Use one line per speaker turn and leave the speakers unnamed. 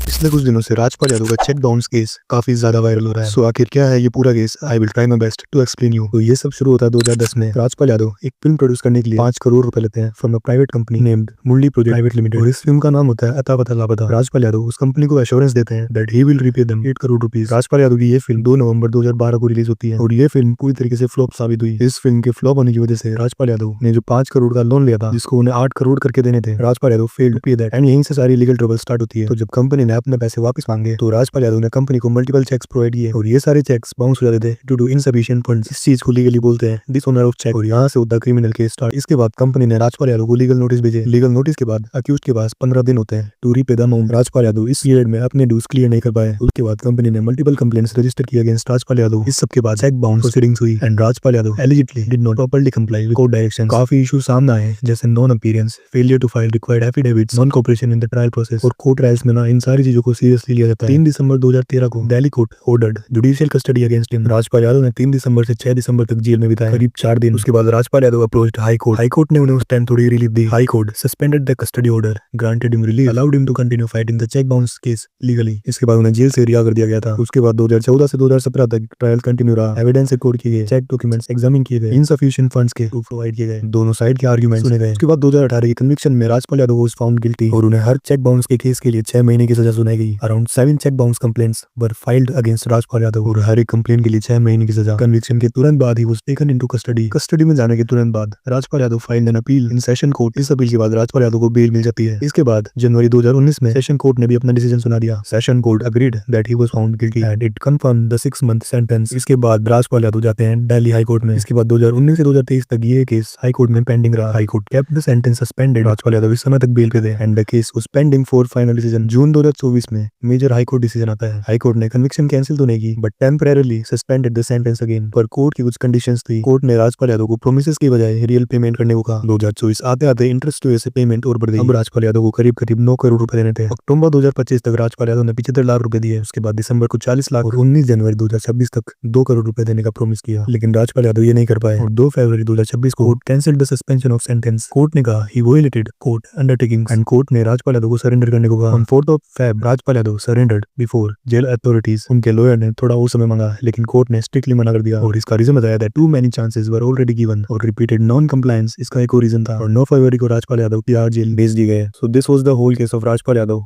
पिछले कुछ दिनों से राजपाल यादव का चेक बाउंस केस काफी ज्यादा वायरल हो रहा है। सो आखिर क्या है ये पूरा case, I will try my best to explain you. तो ये सब शुरू होता है 2010 में। राजपाल यादव एक फिल्म प्रोड्यूस करने के लिए 5 करोड़ रुपए लेते हैं from a private company named Murli project private limited. और इस फिल्म का नाम होता है अता पता लापता। राजपाल यादव उस कंपनी को एश्योरेंस देते हैं that he will repay them 8 crore rupees. Rajpal Yadav की ये फिल्म 2 नवंबर 2012 को रिलीज होती है और ये फिल्म पूरी तरीके से फ्लॉप साबित हुई। इस फिल्म के फ्लॉप होने की वजह से राजपाल यादव ने जो 5 करोड़ का लोन लिया था, जिसको उन्हें 8 करोड़ करके देने थे, राजपाल यादव फेल्ड टू पे दैट एंड यहीं से सारी लीगल ट्रबल स्टार्ट होती है। तो जब कंपनी ने अपने पैसे वापस मांगे तो राजपाल यादव ने कंपनी को मल्टीपल चेक्स प्रोवाइड किए और ये सारे चेक्स बाउंस हो जाते थे ड्यू टू इनसफिशिएंट फंड्स। इस चीज को लीगली बोलते हैं डिसऑनर ऑफ चेक। और यहाँ से होता क्रिमिनल केस स्टार्ट। इसके बाद कंपनी ने राजपाल यादव को लीगल नोटिस भेजे। लीगल नोटिस के बाद अक्यूज्ड के पास 15 दिन होते हैं to repay the amount. Rajpal Yadav इस पीरियड में अपने ड्यूज क्लियर नहीं कर पाए। उसके बाद कंपनी ने मल्टीपल कंप्लेंट्स रजिस्टर किए अगेंस्ट राजपाल यादव। इस सब के बाद चेक बाउंस प्रोसीडिंग्स हुई and Rajpal Yadav allegedly did not properly comply with court directions. काफी इशू सामने आए जैसे non appearance, failure to file required affidavits, non cooperation in the trial process. और कोर्ट ट्रायल्स में ना इन सारी चीजों को सीरियसली लिया जाता है। 3 दिसंबर 2013 को Delhi court ordered judicial custody against him. Rajpal Yadav ने 3 दिसंबर से 6 दिसंबर तक जेल में बिताए, करीब 4 दिन। उसके बाद Rajpal Yadav approached high court. High court ने उन्हें उस टाइम थोड़ी रिलीफ दी। High court suspended the custody order, granted him relief, allowed him to continue fighting the cheque bounce case legally. इसके बाद उन्हें जेल से रिहा कर दिया गया था। उसके बाद 2014 से 2017 तक ट्रायल कंटिन्यू रहा। एविडेंस रिकॉर्ड किए गए, चेक डॉक्यूमेंट्स एग्जामिन किए गए, इनसफिशिएंट फंड्स के प्रूफ प्रोवाइड किए गए, दोनों साइड के आर्गुमेंट्स सुने गए। उसके बाद 2018 की कन्विक्शन में Rajpal Yadav was found guilty और उन्हें हर चेक बाउंस के केस के लिए 6 महीने की सजा सुनाई गई। Around 7 cheque bounce complaints were filed against Rajpal Yadav और हर एक कंप्लेंट के लिए 6 महीने की सजा। कन्विक्शन के तुरंत बाद he was taken into custody. Custody में जाने के तुरंत बाद Rajpal Yadav filed an appeal in session court. इस अपील के बाद राजपाल यादव को बेल मिल जाती है। इसके बाद जनवरी 2019 में सेशन कोर्ट ने भी अपना डिसीजन सुना दिया। Session court agreed that he was found guilty and it confirmed the 6 month sentence. इसके बाद राजपाल यादव जाते हैं दिल्ली हाई कोर्ट में। इसके बाद 2019 से 2023 तक ये केस हाई कोर्ट में पेंडिंग रहा। High court kept the sentence suspended. Rajpal Yadav इस समय तक बेल पे थे and the case was pending for final decision. June 2024 में मेजर हाई कोर्ट डिसीजन आता है। हाई कोर्ट ने कन्विक्शन कैंसिल तो नहीं की but temporarily suspended the sentence again. पर कोर्ट की कुछ कंडीशंस थी। कोर्ट ने राजपाल यादव को प्रोमिसेस की बजाय रियल पेमेंट करने को कहा। 2024 आते आते इंटरेस्ट की वजह से पेमेंट और बढ़ गई। अब राजपाल यादव को करीब 9 करोड़ रुपए देने थे। अक्टूबर 2025 तक राजपाल यादव ने 75 लाख रुपए दिए। उसके बाद दिसंबर को 40 लाख और 19 जनवरी 2026 तक 2 करोड़ रुपए देने का प्रॉमिस किया, लेकिन राजपाल यादव ये नहीं कर पाए और 2 फरवरी 2026 को court cancelled the suspension of sentence. Court ने कहा he violated court undertakings and court ने राजपाल यादव को सरेंडर करने को कहा। On 4 Feb Rajpal Yadav surrendered before jail authorities. उनके लॉयर ने थोड़ा और समय मांगा लेकिन कोर्ट ने स्ट्रिक्टली मना कर दिया और इसका रीजन बताया था too many chances were already given और रिपीटेड नॉन कंप्लायंस इसका एक और रीजन था। और 9 फरवरी को राजपाल यादव तिहाड़ जेल भेज दिए गए। So this was the whole case of Rajpal Yadav.